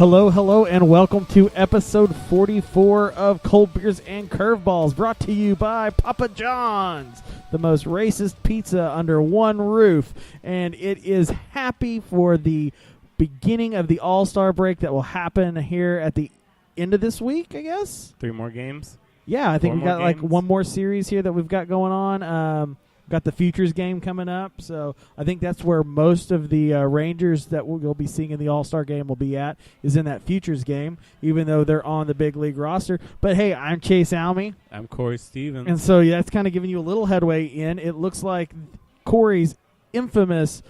Hello, and welcome to episode 44 of Cold Beers and Curveballs, brought to you by Papa John's, the most racist pizza under one roof. And it is happy for the beginning of the All-Star break that will happen here at the end of this week, I guess. 3 more games? Yeah, I think we got games? like one more series here that we've got going on. Got the Futures game coming up, so I think that's where most of the Rangers that we'll be seeing in the All-Star game will be at, is in that Futures game, even though they're on the big league roster. But hey, I'm Chase Almy. I'm Corey Stevens. And so that's kind of giving you a little headway in. It looks like Corey's infamous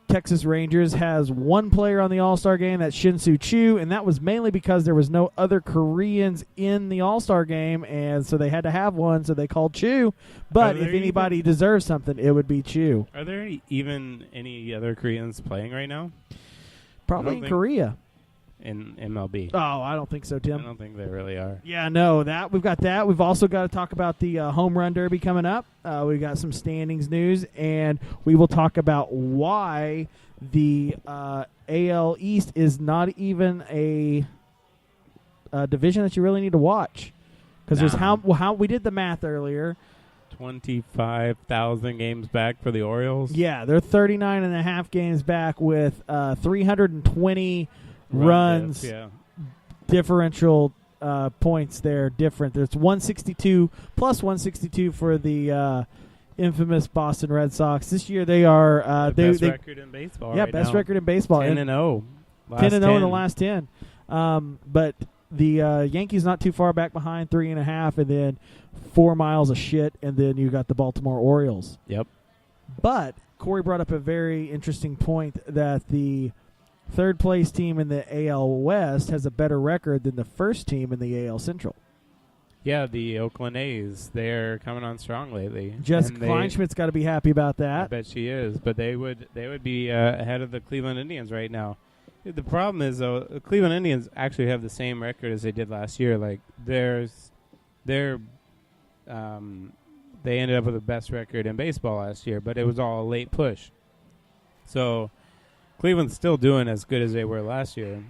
Texas Rangers has one player on the All-Star game, that's Shin-Soo Choo, and that was mainly because there was no other Koreans in the All-Star game, and so they had to have one, so they called Choo. But if anybody deserves something, it would be Choo. Are there any other Koreans playing right now? Probably in Korea. In MLB? Oh, I don't think so, Tim. I don't think they really are. Yeah, no, we've got that. We've also got to talk about the Home Run Derby coming up. We've got some standings news, and we will talk about why the AL East is not even a division that you really need to watch. Because there's how we did the math earlier. 25,000 games back for the Orioles? Yeah, they're 39 and a half games back with 320 runs, differential points there, different. There's 162 plus 162 for the infamous Boston Red Sox. This year they are best record in baseball. Yeah, right best now. record in baseball. 10-0. 10-0 in the last 10. But the Yankees not too far back behind, 3.5, and then 4 miles of shit, and then you got the Baltimore Orioles. Yep. But Corey brought up a very interesting point that the third place team in the AL West has a better record than the first team in the AL Central. Yeah, the Oakland A's, they're coming on strong lately. Jessica Kleinschmidt's got to be happy about that. I bet she is, but they would be ahead of the Cleveland Indians right now. The problem is, though, the Cleveland Indians actually have the same record as they did last year. Like, they ended up with the best record in baseball last year, but it was all a late push. So Cleveland's still doing as good as they were last year.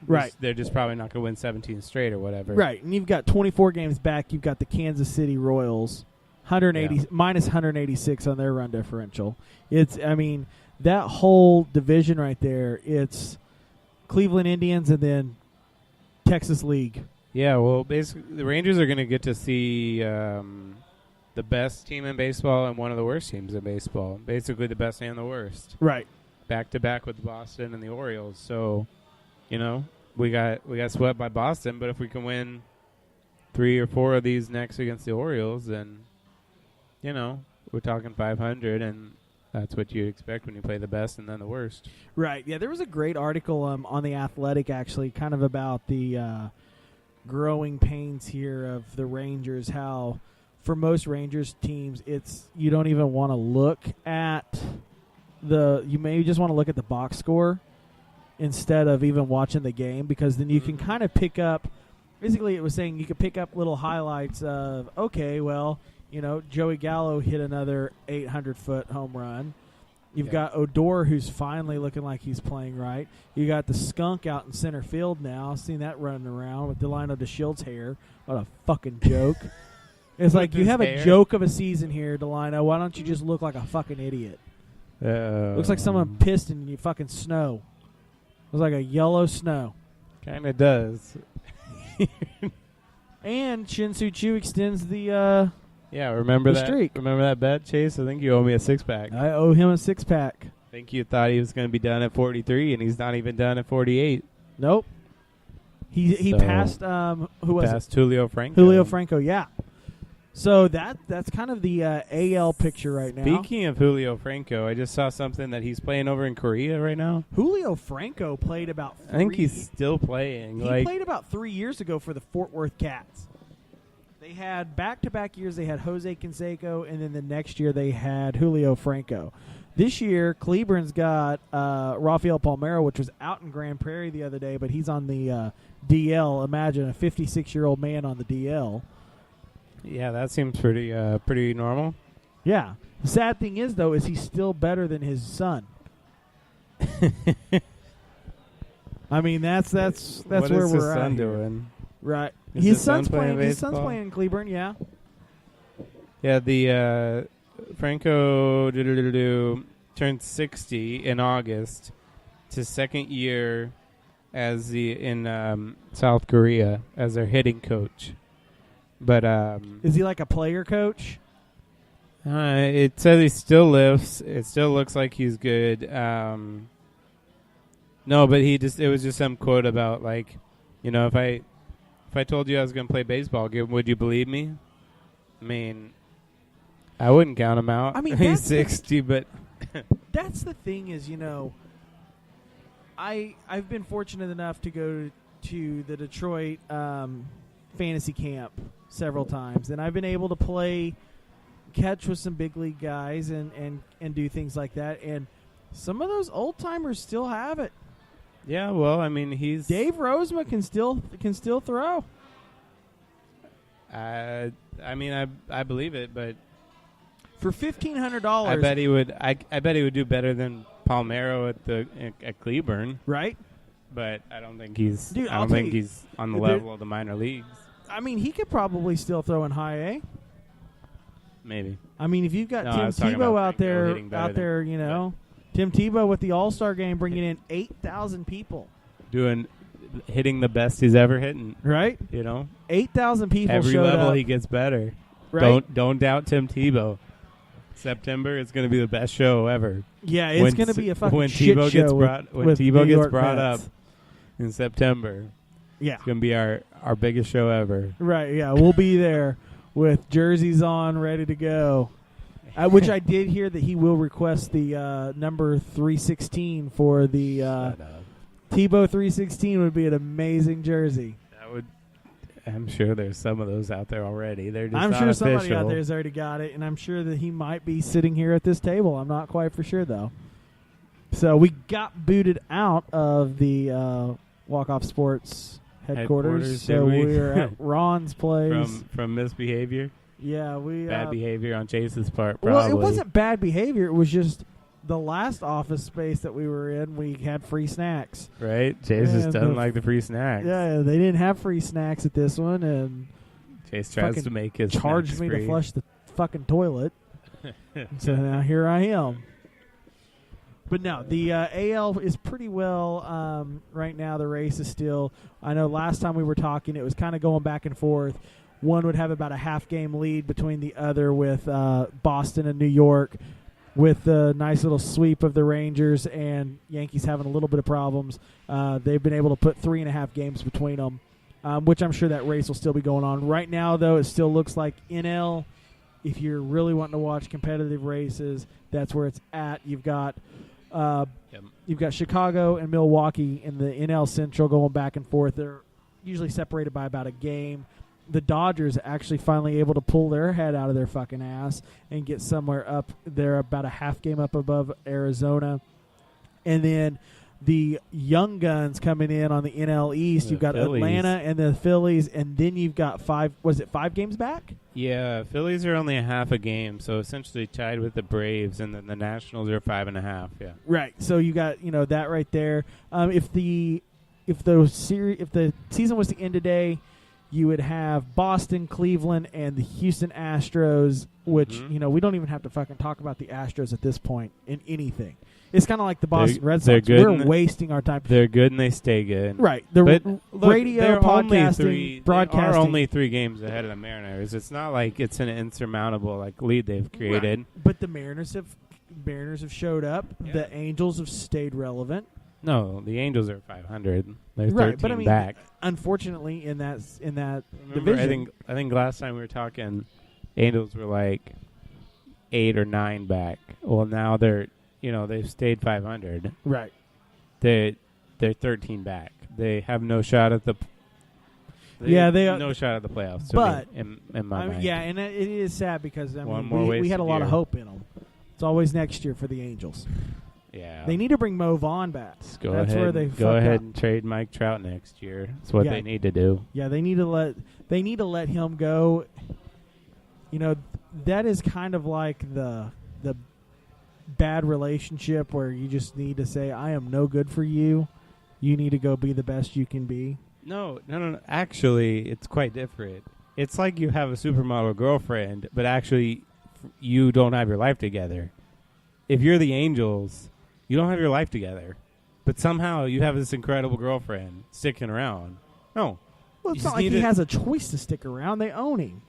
Right. They're just probably not going to win 17 straight or whatever. Right, and you've got 24 games back. You've got the Kansas City Royals, minus 186 on their run differential. That whole division right there, it's Cleveland Indians and then Texas League. Yeah, well, basically, the Rangers are going to get to see the best team in baseball and one of the worst teams in baseball. Basically, the best and the worst. Right. Back-to-back with Boston and the Orioles. So, we got swept by Boston, but if we can win 3 or 4 of these next against the Orioles, then, we're talking 500, and that's what you'd expect when you play the best and then the worst. Right. Yeah, there was a great article on The Athletic, actually, kind of about the growing pains here of the Rangers, how for most Rangers teams, you don't even want to look at you may just want to look at the box score instead of even watching the game, because then you can kind of pick up, basically it was saying you could pick up little highlights of, okay, well, Joey Gallo hit another 800-foot home run. You've got Odor, who's finally looking like he's playing right. You got the skunk out in center field now. I've seen that running around with Delino DeShield's hair. What a fucking joke. It's like, you have a joke of a season here, Delino. Why don't you just look like a fucking idiot? Looks like someone pissed in your fucking snow. It was like a yellow snow. Kind of does. And Shin-Soo Choo extends the remember that streak. Remember that bet, Chase? I think you owe me a 6-pack. I owe him a 6-pack. I think you thought he was going to be done at 43, and he's not even done at 48. Nope. He passed who was passed Julio Franco. Julio Franco, yeah. So that's kind of the AL picture right now. Speaking of Julio Franco, I just saw something that he's playing over in Korea right now. Julio Franco played about I think he's still playing. He played about 3 years ago for the Fort Worth Cats. They had back-to-back years. They had Jose Canseco, and then the next year they had Julio Franco. This year, Cleburne's got Rafael Palmeiro, which was out in Grand Prairie the other day, but he's on the DL. Imagine a 56-year-old man on the DL. Yeah, that seems pretty normal. Yeah. The sad thing is, though, is he's still better than his son. I mean, that's what where is we're his at. son here. doing? Right. Is His son's playing His son's baseball? playing in Cleburne. Yeah. Yeah, the Franco turned 60 in August. It's his second year as in South Korea as their hitting coach. But is he like a player coach? It says he still lifts. It still looks like he's good. No, but it was just some quote about like, if I told you I was going to play baseball, would you believe me? I mean, I wouldn't count him out. I mean, he's 60, but that's the thing is, I've been fortunate enough to go to the Detroit fantasy camp several times, and I've been able to catch with some big league guys and do things like that, and some of those old timers still have it. Yeah, well, I mean, Dave Rozema can still throw. I mean, I believe it, but for $1,500, I bet he would. I bet he would do better than Palmeiro at Cleburne, right? But I don't think he's. Dude, I don't think he's on the level of the minor leagues. I mean, he could probably still throw in high A. Maybe. I mean, if you've got Tim Tebow out there, Tim Tebow with the All-Star game bringing in 8,000 people. Hitting the best he's ever hitting. Right? 8,000 people Every showed level up. he gets better. Right? Don't doubt Tim Tebow. September is going to be the best show ever. Yeah, it's going to be a fucking when shit Tebow show gets with brought up in September. Yeah. It's going to be our biggest show ever. Right, yeah. We'll be there with jerseys on, ready to go. Which I did hear that he will request the number 316 for the Tebow 316 would be an amazing jersey. I'm sure there's some of those out there already. They're just I'm not sure official. somebody out there has already got it, and I'm sure that he might be sitting here at this table. I'm not quite for sure, though. So we got booted out of the Walk-Off Sports headquarters. So we're at Ron's place. From misbehavior? Yeah, bad behavior on Chase's part, probably. Well, it wasn't bad behavior. It was just the last office space that we were in, we had free snacks. Right? Chase just doesn't like the free snacks. Yeah, they didn't have free snacks at this one, and Chase tries to make his charged me free. to flush the fucking toilet. So now here I am. But no, the AL is pretty well right now. The race is still, I know last time we were talking, it was kind of going back and forth. One would have about a half-game lead between the other with Boston and New York, with the nice little sweep of the Rangers and Yankees having a little bit of problems. They've been able to put 3.5 games between them, which I'm sure that race will still be going on. Right now, though, it still looks like NL, if you're really wanting to watch competitive races, that's where it's at. You've got Chicago and Milwaukee in the NL Central going back and forth. They're usually separated by about a game. The Dodgers actually finally able to pull their head out of their fucking ass and get somewhere up. They're about a half game up above Arizona. And then the young guns coming in on the NL East. You've got Phillies. Atlanta and the Phillies, and then you've got 5 games back? Yeah, Phillies are only a half a game, so essentially tied with the Braves, and then the Nationals are 5.5. Yeah, right. So you got that right there. If the season was to end today, you would have Boston, Cleveland, and the Houston Astros, which we don't even have to fucking talk about the Astros at this point in anything. It's kind of like the Boston Red Sox. We're wasting our time. They're good and they stay good. Right. Radio, podcasting, broadcasting. They are only 3 games ahead of the Mariners. It's not like it's an insurmountable lead they've created. Right. But the Mariners have showed up. Yeah. The Angels have stayed relevant. No, the Angels are 500. They're 13 but I mean, back. Unfortunately, in that division, I think last time we were talking, Angels were like 8 or 9 back. Well, now they've stayed 500. Right. They're 13 back. They have no shot at the. No shot at the playoffs. But in my mind. Yeah, and it is sad because we had a lot of hope in them. It's always next year for the Angels. Yeah, they need to bring Mo Vaughn back. Go ahead and trade Mike Trout next year. That's what they need to do. Yeah, they need to let him go. That is kind of like the bad relationship where you just need to say, I am no good for you, you need to go be the best you can be? No. Actually, it's quite different. It's like you have a supermodel girlfriend, but actually you don't have your life together. If you're the Angels, you don't have your life together. But somehow you have this incredible girlfriend sticking around. No. Well, it's not like he has a choice to stick around. They own him.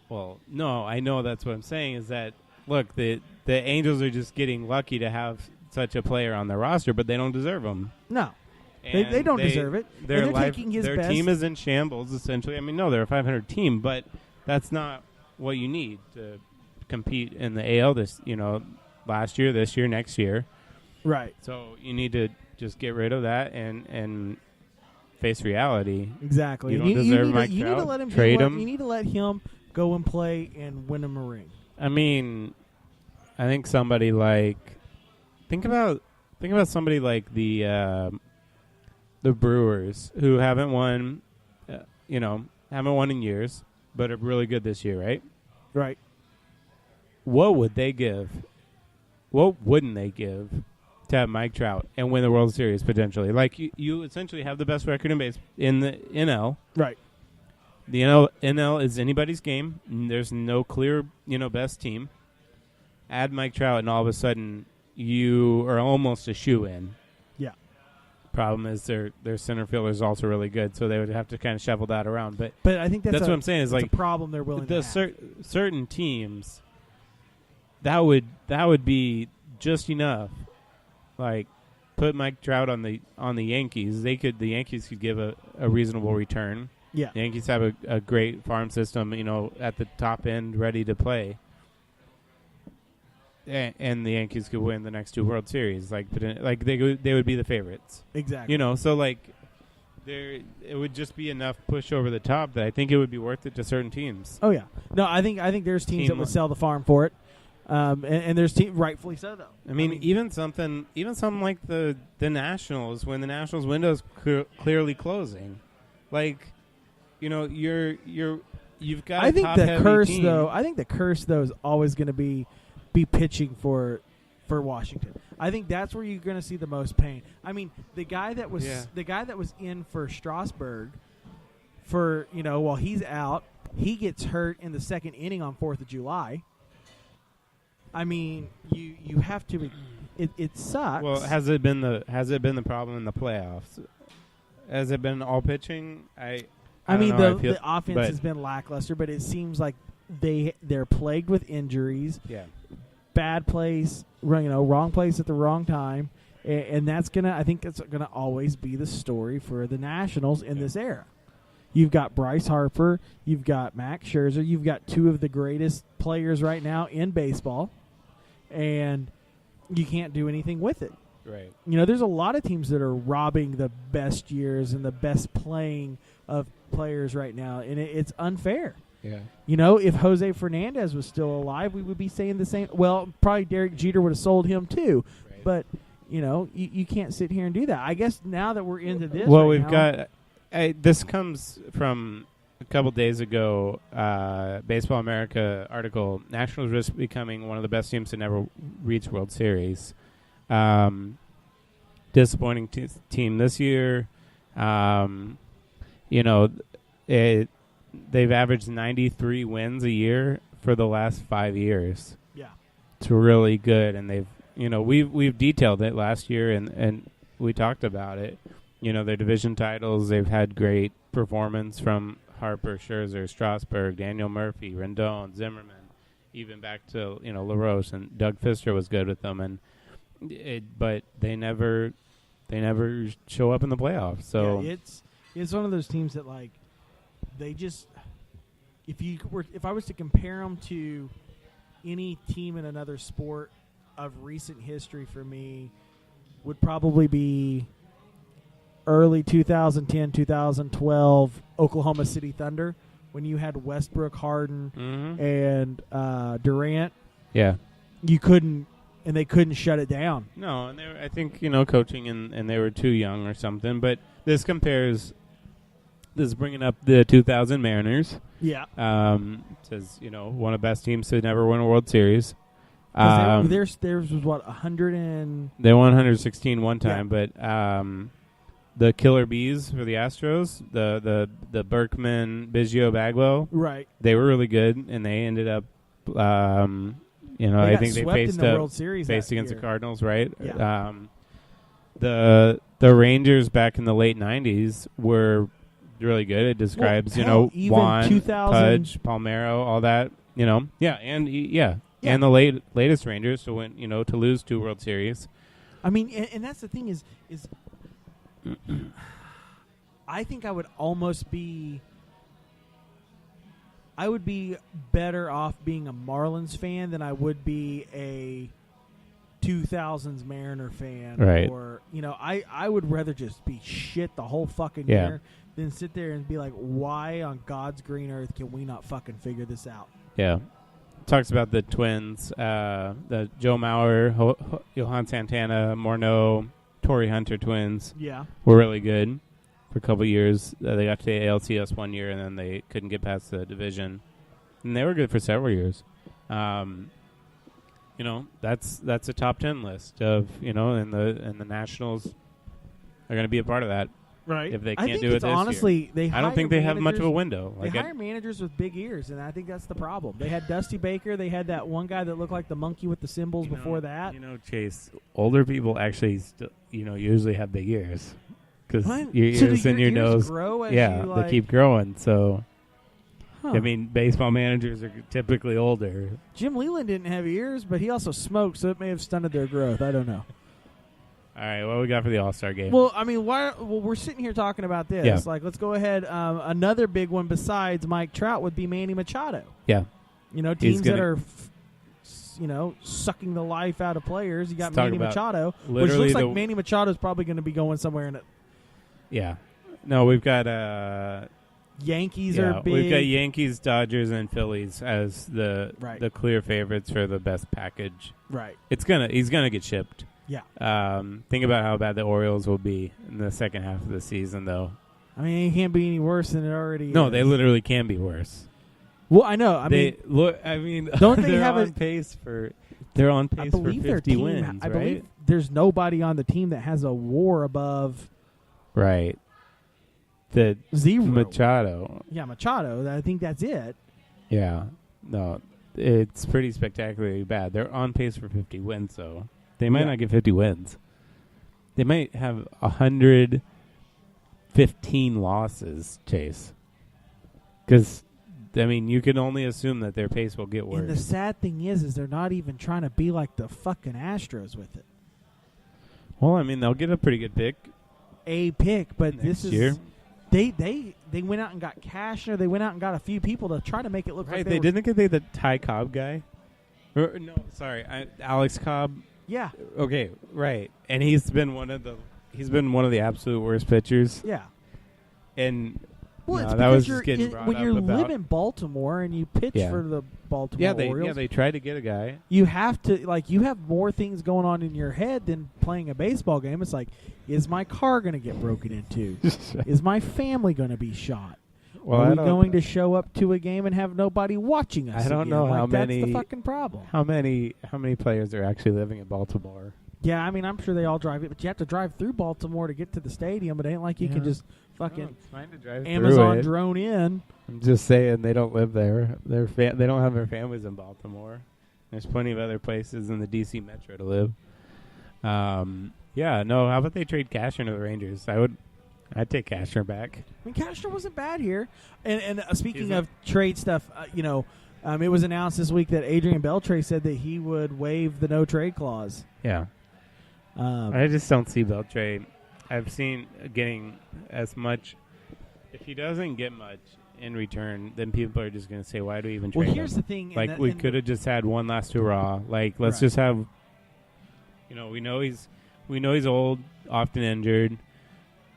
Well, no, I know that's what I'm saying is that, look, the Angels are just getting lucky to have such a player on their roster, but they don't deserve him. No. They don't deserve it. They're taking his their best. Team is in shambles, essentially. I mean, no, they're a 500 team, but that's not what you need to compete in the AL last year, this year, next year. Right. So you need to just get rid of that and face reality. Exactly. You don't deserve Mike Trout. You need to let him trade him. You need to let him go and play and win him a ring. I mean, I think somebody like think about somebody like the Brewers who haven't won, haven't won in years, but are really good this year, right? Right. What would they give? What wouldn't they give to have Mike Trout and win the World Series potentially? Like you essentially have the best record in the NL. Right. The NL is anybody's game. There's no clear, best team. Add Mike Trout, and all of a sudden you are almost a shoe-in. Yeah. Problem is their center fielder is also really good, so they would have to kind of shuffle that around. But I think that's what I'm saying is like a problem they're willing to have. Certain teams that would be just enough. Like put Mike Trout on the Yankees. The Yankees could give a reasonable return. Yeah. The Yankees have a great farm system, at the top end, ready to play. And the Yankees could win the next two World Series. Like they would be the favorites. Exactly. So like it would just be enough push over the top that I think it would be worth it to certain teams. Oh yeah. No, I think there's teams that would sell the farm for it. And there's rightfully so though. I mean even something like the Nationals, when the Nationals window is clearly closing. Like you've got I think the curse team. though. I think the curse though is always going to be pitching for Washington. I think that's where you're going to see the most pain. I mean, the guy that was in for Strasburg for while he's out, he gets hurt in the second inning on 4th of July. I mean, you have to. It sucks. Well, has it been the problem in the playoffs? Has it been all pitching? I mean, the offense has been lackluster, but it seems like they're plagued with injuries. Yeah. Bad place, wrong place at the wrong time, and I think that's gonna always be the story for the Nationals in this era. You've got Bryce Harper, you've got Max Scherzer, you've got two of the greatest players right now in baseball, and you can't do anything with it. Right. There's a lot of teams that are robbing the best years and the best playing of players right now, and it's unfair. Yeah. If Jose Fernandez was still alive, we would be saying the same. Well, probably Derek Jeter would have sold him too. Right. But, you can't sit here and do that. I guess now that we're into this. Well, we've got this comes from a couple days ago, Baseball America article, Nationals risk becoming one of the best teams to never reach World Series. Disappointing team this year. They've averaged 93 wins a year for the last 5 years. Yeah, it's really good, and they've we've detailed it last year, and we talked about it. Their division titles. They've had great performance from Harper, Scherzer, Strasburg, Daniel Murphy, Rendon, Zimmerman, even back to LaRoche, and Doug Fister was good with them, but they never show up in the playoffs. So yeah, it's one of those teams that they just, if I was to compare them to any team in another sport of recent history for me, would probably be early 2010, 2012 Oklahoma City Thunder when you had Westbrook, Harden, and Durant. Yeah, they couldn't shut it down. No, and I think coaching and they were too young or something. But this compares. This is bringing up the 2000 Mariners. Yeah. Says, one of the best teams to never win a World Series. Theirs was what, 100 and... They won 116 one time, yeah. But the killer bees for the Astros, the Berkman, Biggio, Bagwell. Right. They were really good, and they ended up, I think they faced in the World Series against the Cardinals, right? Yeah. The Rangers back in the late '90s were really good. It describes, even Juan, 2000 Pudge, Palmeiro, all that, and the latest Rangers to win, to lose 2 World Series. I mean, and that's the thing is I think I would be better off being a Marlins fan than I would be a 2000s Mariner fan. Right. Or, I would rather just be shit the whole fucking year than sit there and be like, why on God's green earth can we not fucking figure this out? Yeah. Talks about the Twins, the Joe Mauer, Johan Santana, Morneau, Torrey Hunter twins. Yeah. Were really good for a couple years. They got to the ALCS one year, and then they couldn't get past the division. And they were good for several years. That's a top 10 list of, and the Nationals are going to be a part of that. Right. If they can't do it this honestly, year. I don't think they have much of a window. They hire managers with big ears, and I think that's the problem. They had Dusty Baker. They had that one guy that looked like the monkey with the cymbals before that. Chase, older people actually usually have big ears. Because your ears and your nose grow as they keep growing. So, I mean, baseball managers are typically older. Jim Leland didn't have ears, but he also smoked, so it may have stunted their growth. I don't know. All right, what we got for the All-Star game? Well, I mean, we're sitting here talking about this. Yeah. Like, let's go ahead. Another big one besides Mike Trout would be Manny Machado. Yeah. Teams that are, sucking the life out of players. You got Manny Machado, which looks like Manny Machado is probably going to be going somewhere in it. Yeah. No, we've got Yankees are big. We've got Yankees, Dodgers, and Phillies as the clear favorites for the best package. Right. He's gonna get shipped. Yeah. Think about how bad the Orioles will be in the second half of the season, though. I mean, it can't be any worse than it already is. No, they literally can be worse. Well, I know. Don't they have on pace for? They're on pace for 50 wins, I right? believe there's nobody on the team that has a WAR above. Right. The 0. Machado. Yeah, Machado. I think that's it. Yeah. No, it's pretty spectacularly bad. They're on pace for 50 wins, though. They might not get 50 wins. They might have 115 losses, Chase. Because, you can only assume that their pace will get worse. And the sad thing is they're not even trying to be like the fucking Astros with it. Well, they'll get a pretty good pick. But this year. They went out and got Cashner. They went out and got a few people to try to make it look like they didn't get the Ty Cobb guy. Alex Cobb. Yeah. Okay, right. And he's been one of the absolute worst pitchers. Yeah. And it's that was just getting brought when up you about live in Baltimore and you pitch for the Baltimore Orioles. They tried to get a guy. You have to you have more things going on in your head than playing a baseball game. It's like, is my car going to get broken into? Is my family going to be shot? Well, are we going to show up to a game and have nobody watching us? I don't know how many. That's the fucking problem. How many players are actually living in Baltimore? Yeah, I'm sure they all drive it, but you have to drive through Baltimore to get to the stadium. But it ain't like you can just fucking it's fine to drive Amazon through drone in. I'm just saying they don't live there. They don't have their families in Baltimore. There's plenty of other places in the D.C. Metro to live. How about they trade Cashner to the Rangers? I'd take Cashner back. Cashner wasn't bad here. And speaking of trade stuff, it was announced this week that Adrian Beltre said that he would waive the no-trade clause. Yeah. I just don't see Beltre. I've seen getting as much. If he doesn't get much in return, then people are just going to say, why do we even trade him? Well, here's the thing. We could have just had one last hurrah. Let's just have, we know he's old, often injured.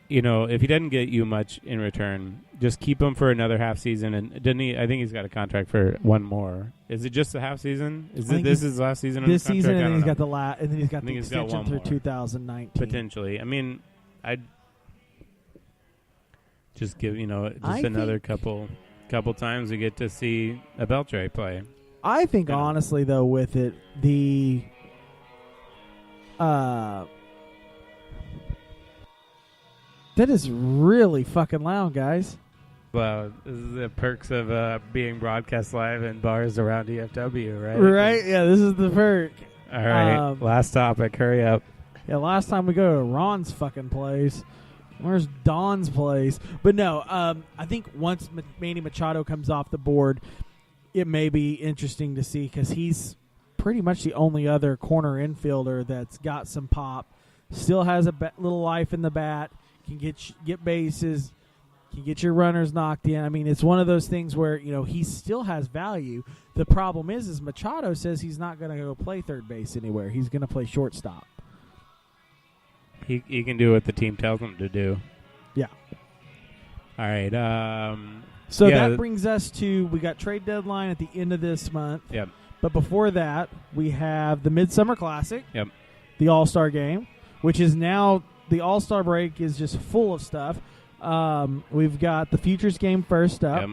If he doesn't get you much in return, just keep him for another half season. And didn't he? I think he's got a contract for one more. Is it just the half season? This is his last season? This on season, and then he's got and then he's got the extension through more. 2019. Potentially. I'd just give another couple times we get to see a Beltre play. I think honestly though, with it the That is really fucking loud, guys. Well, this is the perks of being broadcast live in bars around DFW, right? Right? Yeah, this is the perk. All right, last topic. Hurry up. Yeah, last time we go to Ron's fucking place. Where's Don's place? But no, I think once Manny Machado comes off the board, it may be interesting to see because he's pretty much the only other corner infielder that's got some pop, still has a little life in the bat, can get bases, can get your runners knocked in. I mean, it's one of those things where, he still has value. The problem is Machado says he's not going to go play third base anywhere. He's going to play shortstop. He can do what the team tells him to do. Yeah. All right. That brings us to, we got trade deadline at the end of this month. Yep. But before that, we have the Midsummer Classic. Yep. The All-Star Game, which is now, the All-Star break is just full of stuff. We've got the Futures Game first up,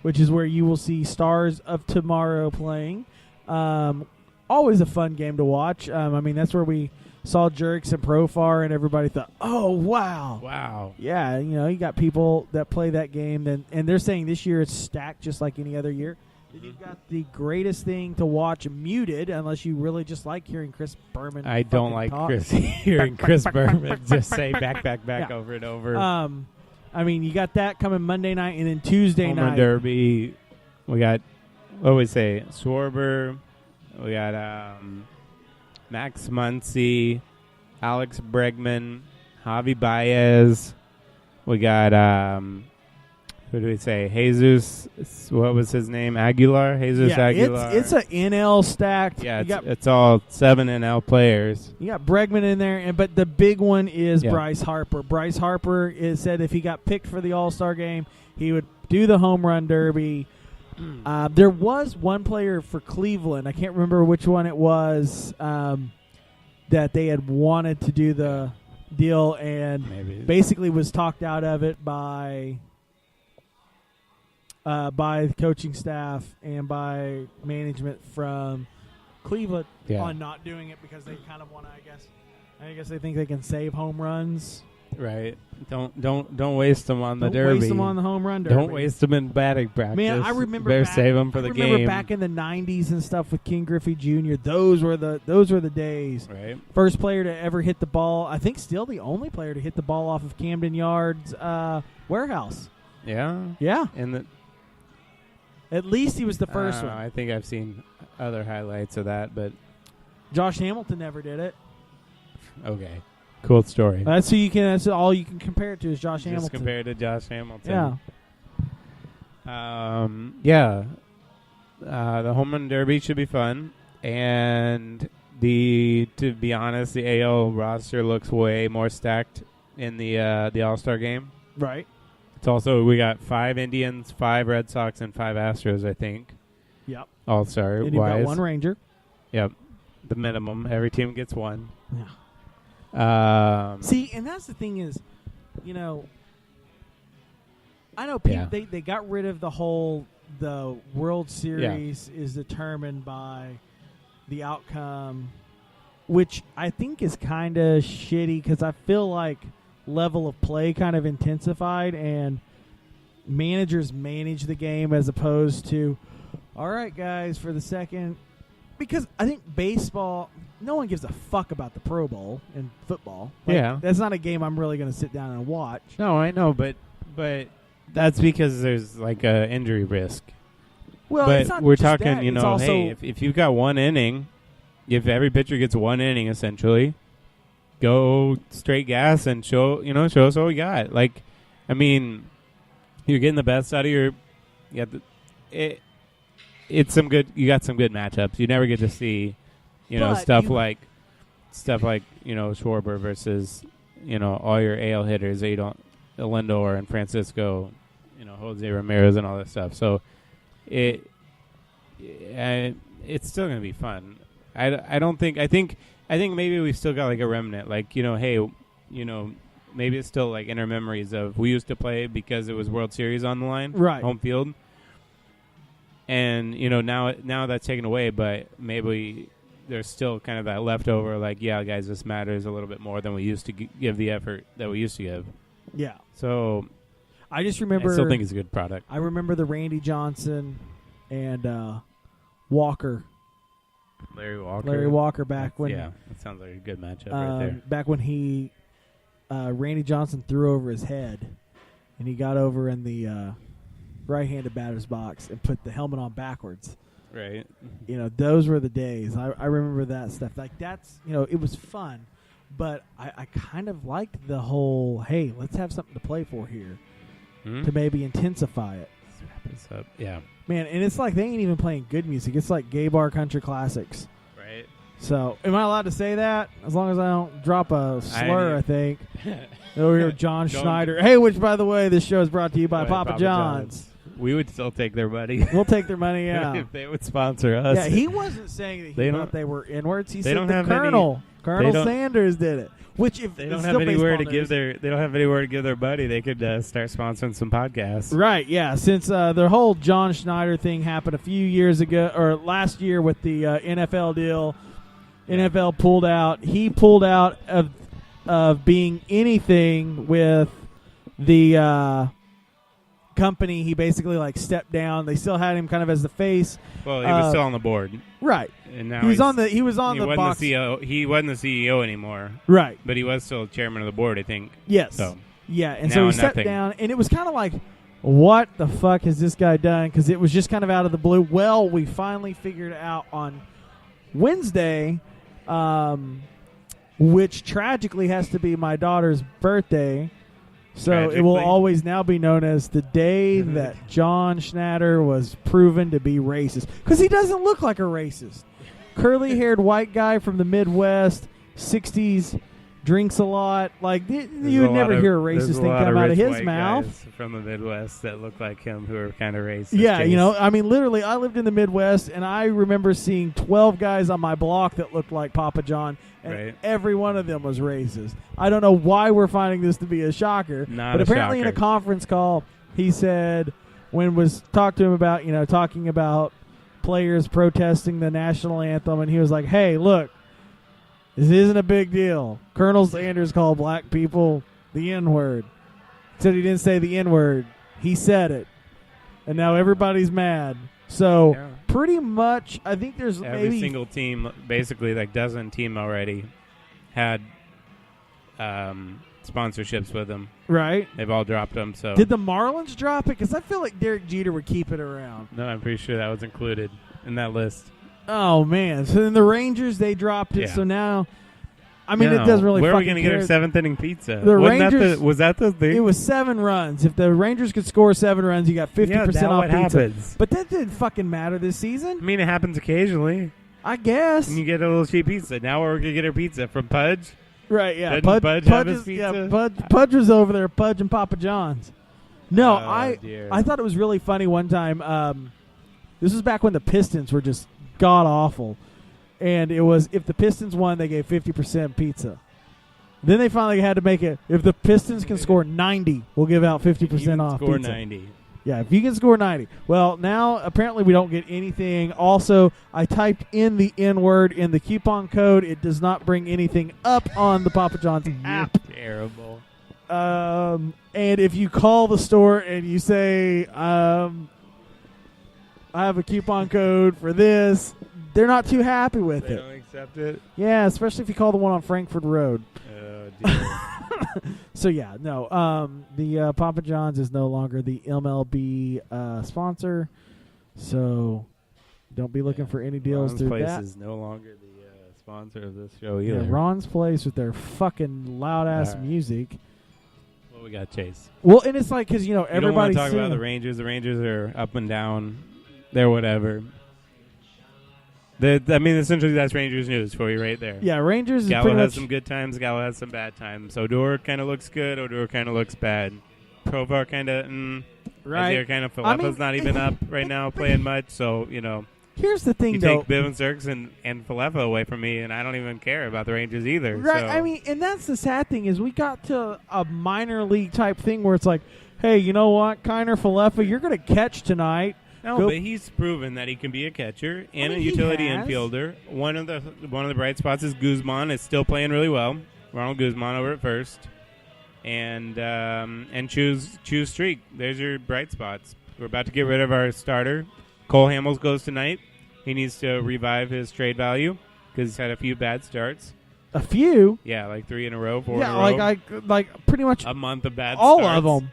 which is where you will see Stars of Tomorrow playing. Always a fun game to watch. I mean, that's where we saw Jerks and Profar, and everybody thought, oh, wow. Wow. Yeah, you got people that play that game, and they're saying this year it's stacked just like any other year. You've got the greatest thing to watch muted, unless you really just like hearing Chris Berman. I don't like talk. hearing Chris Berman just say back over and over. I mean, you got that coming Monday night, and then Tuesday Home night. Run Derby. We got, what would we say, Schwarber. We got Max Muncy, Alex Bregman, Javi Baez. We got, who do we say? Jesus, what was his name? Aguilar? Jesus Aguilar. It's an NL stacked. Yeah, it's all 7 NL players. You got Bregman in there, but the big one is Bryce Harper. Bryce Harper said if he got picked for the All-Star game, he would do the Home Run Derby. There was one player for Cleveland, I can't remember which one it was, that they had wanted to do the deal and basically was talked out of it by the coaching staff and by management from Cleveland on not doing it because they kind of want to, I guess they think they can save home runs. Right. Don't waste them on the derby. Don't waste them on the home run derby. Don't waste them in batting practice. Man, I remember better save them for the game. I remember back in the 90s and stuff with King Griffey Jr. Those were the days. Right. First player to ever hit the ball. I think still the only player to hit the ball off of Camden Yards warehouse. Yeah. Yeah. And at least he was the first one. I think I've seen other highlights of that, but Josh Hamilton never did it. Okay. Cool story. That's all you can compare it to is Josh Hamilton. Just compare it to Josh Hamilton. Yeah. The Home Run Derby should be fun, and to be honest, the AL roster looks way more stacked in the All-Star game. Right. It's also, we got 5 Indians, 5 Red Sox, and 5 Astros, I think. Yep. All-Star and you've got one Ranger. Yep. The minimum. Every team gets one. Yeah. See, and that's the thing is, I know people, they got rid of the World Series is determined by the outcome, which I think is kind of shitty because I feel like level of play kind of intensified and managers manage the game as opposed to, all right, guys, for the second. Because I think baseball, no one gives a fuck about the Pro Bowl and football. That's not a game I'm really going to sit down and watch. No, I know, but that's because there's like a injury risk. Well, but it's not we're just talking, that. Hey, if you've got one inning, if every pitcher gets one inning, essentially, go straight gas and show us what we got. Like, I mean, you're getting the best out of your. It's some good. You got some good matchups. You never get to see, stuff like Schwarber versus all your AL hitters that you don't, Lindor and Francisco, Jose Ramirez and all that stuff. So it's still going to be fun. I don't think. I think maybe we've still got like a remnant. Like maybe it's still like inner memories of we used to play because it was World Series on the line, right? Home field. And, now that's taken away, but maybe there's still kind of that leftover, like, yeah, guys, this matters a little bit more than we used to give the effort that we used to give. Yeah. So I just remember. I still think it's a good product. I remember the Randy Johnson and Walker. Larry Walker. Larry Walker back when. Yeah, that sounds like a good matchup right there. Back when Randy Johnson threw over his head, and he got over in the right-handed batter's box and put the helmet on backwards. Right. Those were the days. I remember that stuff. Like, that's, it was fun, but I kind of liked the whole, hey, let's have something to play for here to maybe intensify it. Let's wrap this up. Yeah. Man, and it's like they ain't even playing good music. It's like gay bar country classics. Right. So, am I allowed to say that? As long as I don't drop a slur, I think. Over here, John Schneider. Hey, which, by the way, this show is brought to you by Papa John's. We would still take their money. We'll take their money, yeah. If they would sponsor us. Yeah, he wasn't saying that he thought they were N-words. He said the Colonel Sanders did it. Which, if they don't have anywhere to give their money, they could start sponsoring some podcasts. Right, yeah. Since the whole John Schneider thing happened a few years ago, or last year with the NFL deal, NFL pulled out. He pulled out of being anything with the company. He basically stepped down. They still had him kind of as the face. Well, he was still on the board, right? And now he was on the box. He wasn't the CEO anymore, right? But he was still chairman of the board, I think. Yes. So yeah, and so he stepped down, and it was kind of like, what the fuck has this guy done? Because it was just kind of out of the blue. Well, we finally figured out on Wednesday, which tragically has to be my daughter's birthday. So it will always now be known as the day that John Schneider was proven to be racist. Because he doesn't look like a racist. Curly-haired white guy from the Midwest, 60s, drinks a lot. Like, you would never hear a racist thing come out of his mouth. Guys from the Midwest that look like him who are kind of racist. Yeah, literally, I lived in the Midwest, and I remember seeing 12 guys on my block that looked like Papa John, and every one of them was racist. I don't know why we're finding this to be a shocker, but apparently in a conference call, he said, when was talked to him about, talking about players protesting the national anthem, and he was like, hey, look, this isn't a big deal. Colonel Sanders called black people the N-word. Said he didn't say the N-word. He said it. And now everybody's mad. So pretty much, I think there's every single team, basically like dozen team already, had sponsorships with them. Right. They've all dropped them. So did the Marlins drop it? Because I feel like Derek Jeter would keep it around. No, I'm pretty sure that was included in that list. Oh, man. So then the Rangers, they dropped it. Yeah. So now, it doesn't really where fucking are we going to get our seventh inning pizza? The Rangers, was that the thing? It was 7 runs. If the Rangers could score 7 runs, you got 50% off what pizza. Happens. But that didn't fucking matter this season. It happens occasionally. I guess. And you get a little cheap pizza. Now we're going to get our pizza from Pudge. Right, yeah. Pudge have his pizza? Yeah, Pudge was over there, Pudge and Papa John's. No, I thought it was really funny one time. This was back when the Pistons were just god-awful. And it was, if the Pistons won, they gave 50% pizza. Then they finally had to make it, if the Pistons can score 90, we'll give out 50% off score pizza. 90. Yeah, if you can score 90. Well, now apparently we don't get anything. Also, I typed in the N-word in the coupon code. It does not bring anything up on the Papa John's app. Terrible. And if you call the store and you say, I have a coupon code for this, they're not too happy with it. They don't accept it? Yeah, especially if you call the one on Frankfurt Road. Oh, dear. So, yeah, no. The Papa John's is no longer the MLB sponsor. So, don't be looking for any deals Ron's through Place that. is no longer the sponsor of this show either. Yeah, Ron's Place with their fucking loud-ass music. Well, we got Chase. Well, and it's like, because, everybody's You don't want to talk about the Rangers. The Rangers are up and down. They're whatever. Essentially, that's Rangers news for you right there. Yeah, Rangers is Gallo has some good times. Gallo has some bad times. Odor kind of looks good. Odor kind of looks bad. Provar kind of, right. Kind of, Falefa's not even up right now playing much. So, Here's the thing, you though. take Bivens Zerks and Falefa away from me, and I don't even care about the Rangers either. Right. So. And that's the sad thing is we got to a minor league type thing where it's like, hey, you know what, Kiner Falefa, you're going to catch tonight. No, but he's proven that he can be a catcher and a utility infielder. One of the bright spots is Guzman is still playing really well. Ronald Guzman over at first. and choose streak. There's your bright spots. We're about to get rid of our starter. Cole Hamels goes tonight. He needs to revive his trade value because he's had a few bad starts. A few? Yeah, like 3 in a row, 4 in a row. Yeah, like pretty much a month of bad all starts. Of them.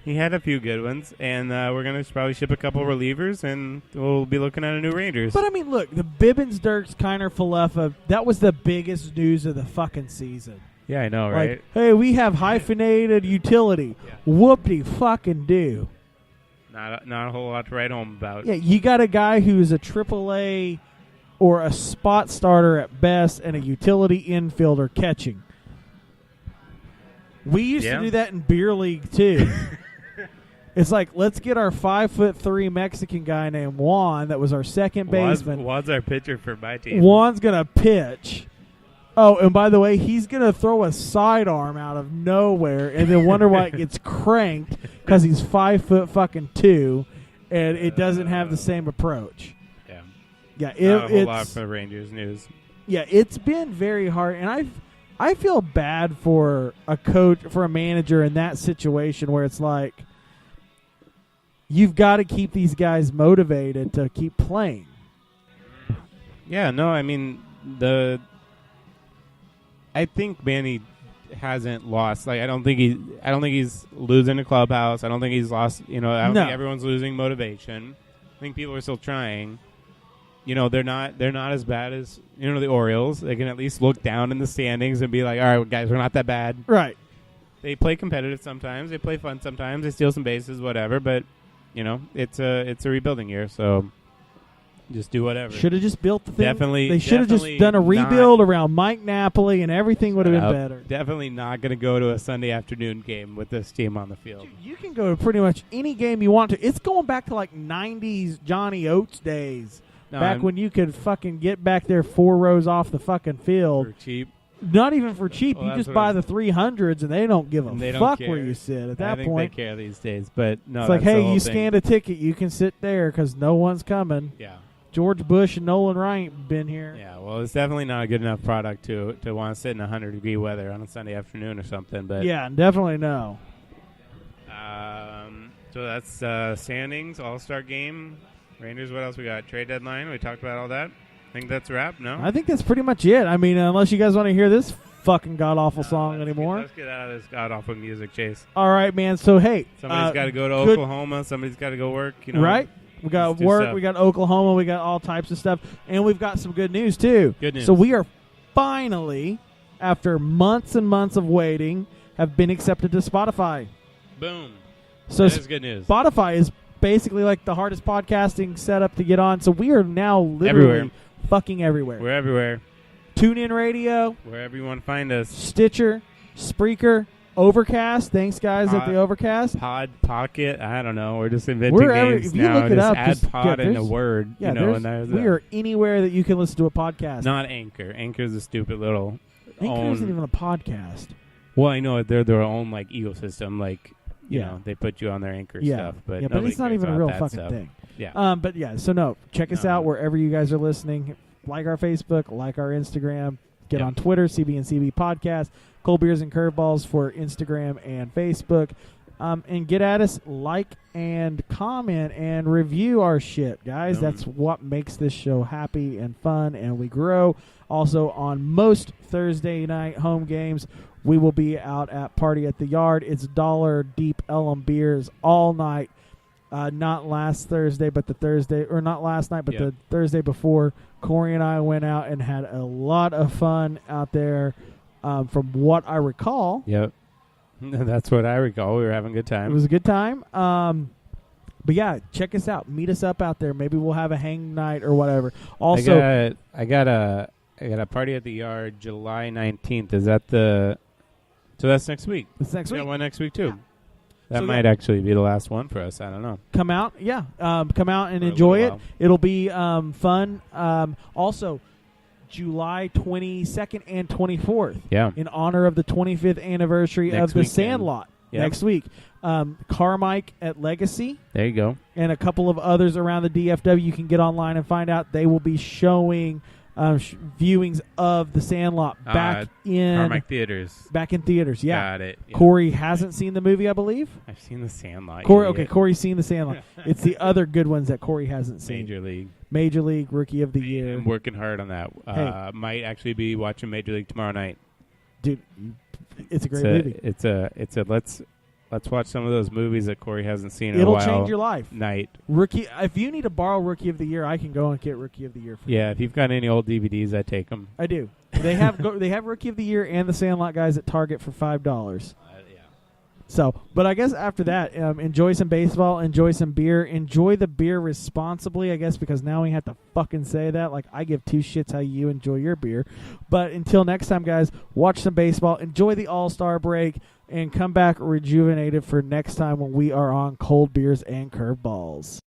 He had a few good ones, and we're going to probably ship a couple relievers, and we'll be looking at a new Rangers. But, I mean, look, the Bibbins, Dirks, Kiner, Falefa, that was the biggest news of the fucking season. Yeah, I know, right? Like, hey, we have hyphenated utility. Yeah. Whoop-de-fucking-do. Not a whole lot to write home about. Yeah, you got a guy who's a AAA or a spot starter at best and a utility infielder catching. We used to do that in beer league, too. It's like, let's get our 5'3" Mexican guy named Juan that was our second baseman. Juan's our pitcher for my team. Juan's going to pitch. Oh, and by the way, he's going to throw a sidearm out of nowhere and then wonder why it gets cranked because he's 5'2" and it doesn't have the same approach. Yeah. Yeah, Not a whole lot for the Rangers news. Yeah, it's been very hard, and I feel bad for a coach, for a manager in that situation where it's like you've got to keep these guys motivated to keep playing. Yeah, no, I mean I think Manny hasn't lost. Like I don't think he's losing the clubhouse. I don't think he's lost. I don't think everyone's losing motivation. I think people are still trying. They're not as bad as the Orioles. They can at least look down in the standings and be like, all right, guys, we're not that bad. Right. They play competitive sometimes. They play fun sometimes. They steal some bases, whatever. But it's a rebuilding year, so. Just do whatever. Should have just built the thing. They should have just done a rebuild around Mike Napoli, and everything would have been better. Definitely not going to go to a Sunday afternoon game with this team on the field. Dude, you can go to pretty much any game you want to. It's going back to like 90s Johnny Oates days. Back when you could fucking get back there 4 rows off the fucking field. For cheap. Not even for cheap. You just buy the 300s, and they don't give a fuck where you sit at that point. I think they care these days, but no. It's like, hey, you scanned a ticket. You can sit there because no one's coming. Yeah. George Bush and Nolan Ryan been here. Yeah, well, it's definitely not a good enough product to want to sit in 100-degree weather on a Sunday afternoon or something. But yeah, definitely no. So that's standings, All-Star game, Rangers. What else we got? Trade deadline. We talked about all that. I think that's a wrap. No, I think that's pretty much it. I mean, unless you guys want to hear this fucking god awful song anymore. Let's get out of this god awful music, Chase. All right, man. So hey, somebody's got to go to Oklahoma. Somebody's got to go work. Right. We got work, we got Oklahoma, we got all types of stuff, and we've got some good news, too. Good news. So we are finally, after months and months of waiting, have been accepted to Spotify. Boom. So that is good news. Spotify is basically like the hardest podcasting setup to get on, so we are now literally fucking everywhere. We're everywhere. TuneIn Radio. Wherever you want to find us. Stitcher, Spreaker, Overcast. Thanks, guys, at the Overcast. Pocket. I don't know. We're just inventing names now. Look it up, add pod in a word. Yeah, we are anywhere that you can listen to a podcast. Not Anchor. Anchor is a stupid little. Anchor isn't even a podcast. Well, I know they're their own like ecosystem. Like you know, they put you on their Anchor stuff, but it's not even a real fucking thing. Yeah. But yeah. So no, check us out wherever you guys are listening. Like our Facebook, like our Instagram. Get on Twitter, CB&CB Podcast. Cold Beers and Curveballs for Instagram and Facebook. And get at us, like and comment and review our shit, guys. That's what makes this show happy and fun, and we grow. Also, on most Thursday night home games, we will be out at Party at the Yard. It's $1 Deep Ellum beers all night. Not last Thursday, but the Thursday, or not last night, but the Thursday before. Corey and I went out and had a lot of fun out there. From what I recall. Yep. That's what I recall. We were having a good time. It was a good time. But yeah, check us out. Meet us up out there. Maybe we'll have a hang night or whatever. Also, I got a Party at the Yard July 19th. Is that the? So that's next week. It's next week. Got one next week too. Yeah. That might actually be the last one for us. I don't know. Come out, come out and enjoy it. It'll be fun. Also, July 22nd and 24th. Yeah. In honor of the 25th anniversary of The Sandlot. Next week. Carmike at Legacy. There you go. And a couple of others around the DFW. You can get online and find out. They will be showing viewings of The Sandlot back in Carmack Theaters. Back in theaters, yeah. Got it. Yeah. Corey hasn't seen the movie, I believe. I've seen The Sandlot. Corey's seen The Sandlot. It's the other good ones that Corey hasn't seen. Major League, Rookie of the Year. I'm working hard on that. Might actually be watching Major League tomorrow night. Dude, it's a great movie. It's a let's watch some of those movies that Corey hasn't seen in a while. It'll change your life. Night. Rookie. If you need to borrow Rookie of the Year, I can go and get Rookie of the Year for you. Yeah, if you've got any old DVDs, I take them. I do. They have they have Rookie of the Year and The Sandlot guys at Target for $5. Yeah. So, but I guess after that, enjoy some baseball, enjoy some beer, enjoy the beer responsibly, I guess, because now we have to fucking say that. Like, I give two shits how you enjoy your beer. But until next time, guys, watch some baseball, enjoy the All-Star break, and come back rejuvenated for next time when we are on Cold Beers and Curveballs.